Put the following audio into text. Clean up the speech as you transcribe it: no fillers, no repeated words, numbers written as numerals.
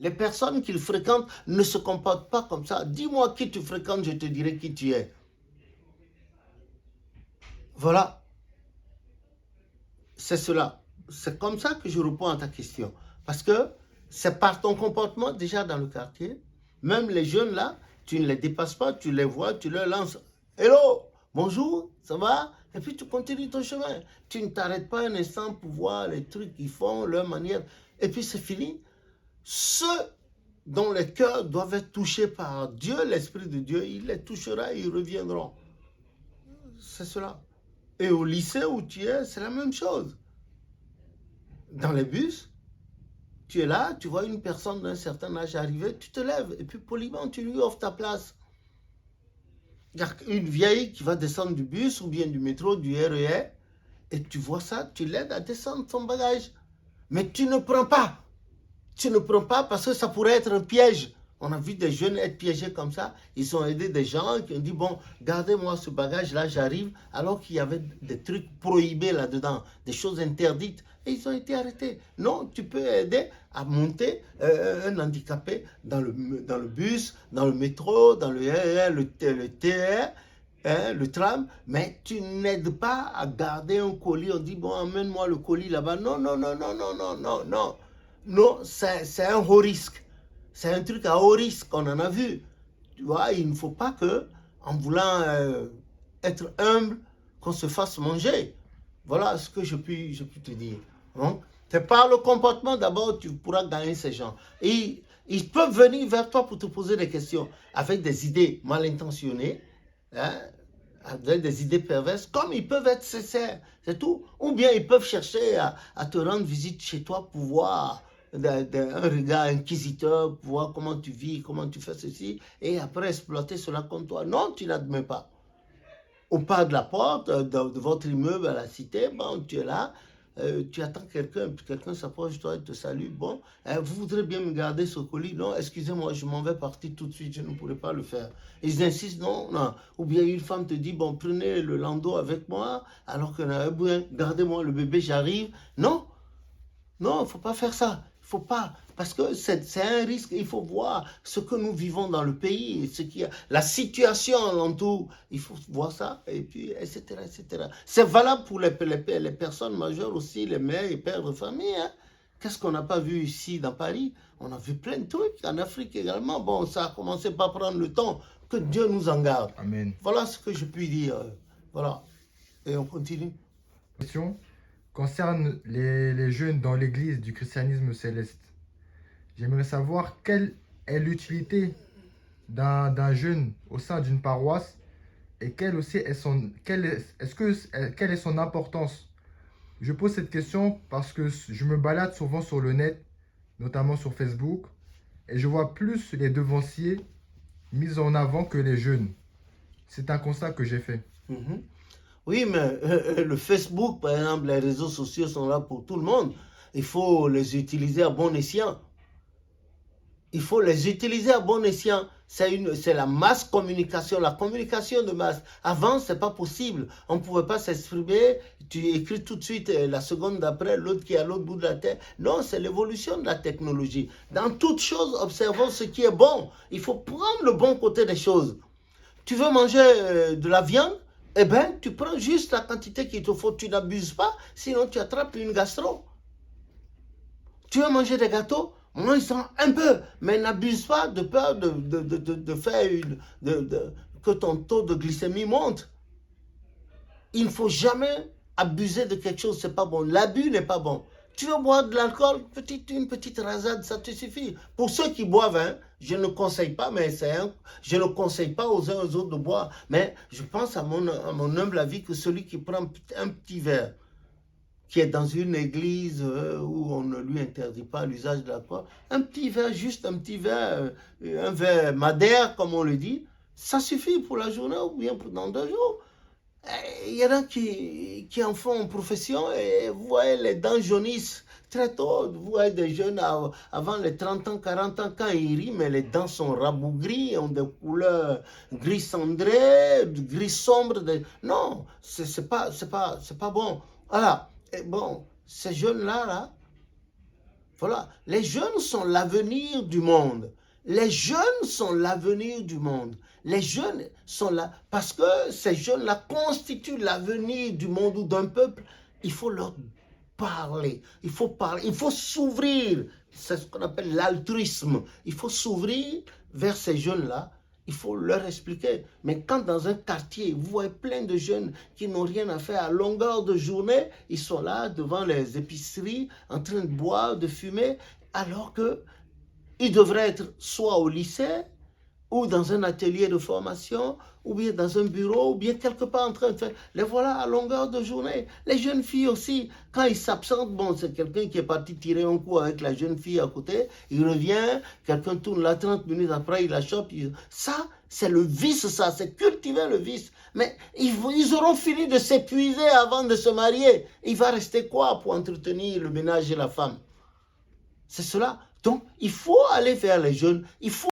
Les personnes qu'ils fréquentent ne se comportent pas comme ça. Dis-moi qui tu fréquentes, je te dirai qui tu es. Voilà, c'est cela. C'est comme ça que je réponds à ta question. Parce que c'est par ton comportement déjà dans le quartier. Même les jeunes là, tu ne les dépasses pas, tu les vois, tu leur lances hello, bonjour, ça va? Et puis tu continues ton chemin. Tu ne t'arrêtes pas un instant pour voir les trucs qu'ils font, leur manière. Et puis c'est fini. Ceux dont les cœurs doivent être touchés par Dieu, l'Esprit de Dieu, il les touchera et ils reviendront. C'est cela. Et au lycée où tu es, c'est la même chose. Dans les bus, tu es là, tu vois une personne d'un certain âge arriver, tu te lèves et puis poliment, tu lui offres ta place. Il y a une vieille qui va descendre du bus ou bien du métro, du RER, et tu vois ça, tu l'aides à descendre son bagage. Mais tu ne prends pas. Tu ne prends pas parce que ça pourrait être un piège. On a vu des jeunes être piégés comme ça. Ils ont aidé des gens qui ont dit, bon, gardez-moi ce bagage-là, j'arrive, alors qu'il y avait des trucs prohibés là-dedans, des choses interdites. Et ils ont été arrêtés. Non, tu peux aider à monter un handicapé dans le bus, dans le métro, dans le RR, le TR, hein, le tram, mais tu n'aides pas à garder un colis. On dit, bon, emmène-moi le colis là-bas. Non, non, non, non, non, non, non, non. Non, c'est un haut risque. C'est un truc à haut risque, on en a vu. Tu vois, il ne faut pas que, en voulant être humble, qu'on se fasse manger. Voilà ce que je puis te dire. Donc, c'est par le comportement d'abord tu pourras gagner ces gens. Et ils peuvent venir vers toi pour te poser des questions avec des idées mal intentionnées, hein, avec des idées perverses, comme ils peuvent être sincères, c'est tout. Ou bien ils peuvent chercher à te rendre visite chez toi pour voir un regard inquisiteur, pour voir comment tu vis, comment tu fais ceci, et après exploiter cela contre toi. Non, tu n'admets pas. Au pas de la porte de votre immeuble à la cité, bon, tu es là, tu attends quelqu'un, puis quelqu'un s'approche de toi et te salue. Bon, vous voudrez bien me garder ce colis? Non, excusez-moi, je m'en vais partir tout de suite, je ne pourrai pas le faire. Ils insistent, non, non. Ou bien une femme te dit, bon, prenez le landau avec moi, alors que gardez-moi le bébé, j'arrive. Non, non, il ne faut pas faire ça. Il ne faut pas. Parce que c'est un risque. Il faut voir ce que nous vivons dans le pays, la situation alentour. Il faut voir ça, et puis, etc., etc. C'est valable pour les personnes majeures aussi, les mères et pères de famille. Hein. Qu'est-ce qu'on n'a pas vu ici dans Paris? On a vu plein de trucs. En Afrique également. Bon, ça a commencé par prendre le temps. Que Dieu nous en garde. Amen. Voilà ce que je puis dire. Voilà. Et on continue. Question concerne les jeunes dans l'église du christianisme céleste. J'aimerais savoir quelle est l'utilité d'un jeune au sein d'une paroisse et quelle aussi est son, quelle est, est-ce que, quelle est son importance. Je pose cette question parce que je me balade souvent sur le net, notamment sur Facebook, et je vois plus les devanciers mis en avant que les jeunes. C'est un constat que j'ai fait. Mhm. Oui, mais le Facebook, par exemple, les réseaux sociaux sont là pour tout le monde. Il faut les utiliser à bon escient. Il faut les utiliser à bon escient. C'est la masse communication, la communication de masse. Avant, c'est pas possible. On ne pouvait pas s'exprimer. Tu écris tout de suite, la seconde d'après, l'autre qui est à l'autre bout de la terre. Non, c'est l'évolution de la technologie. Dans toute chose, observons ce qui est bon. Il faut prendre le bon côté des choses. Tu veux manger de la viande? Eh bien, tu prends juste la quantité qu'il te faut. Tu n'abuses pas, sinon tu attrapes une gastro. Tu veux manger des gâteaux? Mange-en un peu, mais n'abuse pas de peur de faire que ton taux de glycémie monte. Il ne faut jamais abuser de quelque chose, c'est pas bon. L'abus n'est pas bon. Tu veux boire de l'alcool, une petite rasade, ça te suffit. Pour ceux qui boivent, hein, je ne conseille pas, mais je ne conseille pas aux uns aux autres de boire. Mais je pense à mon humble avis que celui qui prend un petit verre, qui est dans une église où on ne lui interdit pas l'usage de l'alcool, un petit verre, juste un petit verre, un verre madère, comme on le dit, ça suffit pour la journée ou bien dans 2 jours. Il y en a qui en font une profession et vous voyez les dents jaunissent très tôt. Vous voyez des jeunes avant les 30 ans, 40 ans, quand ils rient, mais les dents sont rabougries, ont des couleurs gris cendré, gris sombre. Non, c'est pas bon. Voilà. Et bon, ces jeunes-là, là, Voilà, les jeunes sont l'avenir du monde. Les jeunes sont l'avenir du monde. Les jeunes sont là parce que ces jeunes-là constituent l'avenir du monde ou d'un peuple. Il faut leur parler. Il faut parler. Il faut s'ouvrir. C'est ce qu'on appelle l'altruisme. Il faut s'ouvrir vers ces jeunes-là. Il faut leur expliquer. Mais quand dans un quartier, vous voyez plein de jeunes qui n'ont rien à faire à longueur de journée, ils sont là devant les épiceries en train de boire, de fumer, alors qu'ils devraient être soit au lycée, ou dans un atelier de formation, ou bien dans un bureau, ou bien quelque part en train de faire. Les voilà à longueur de journée. Les jeunes filles aussi, quand ils s'absentent, bon, c'est quelqu'un qui est parti tirer un coup avec la jeune fille à côté, il revient, quelqu'un tourne là 30 minutes après, il la chope. Ça, c'est le vice, ça, c'est cultiver le vice. Mais ils auront fini de s'épuiser avant de se marier. Il va rester quoi pour entretenir le ménage et la femme? C'est cela. Donc, il faut aller vers les jeunes. Il faut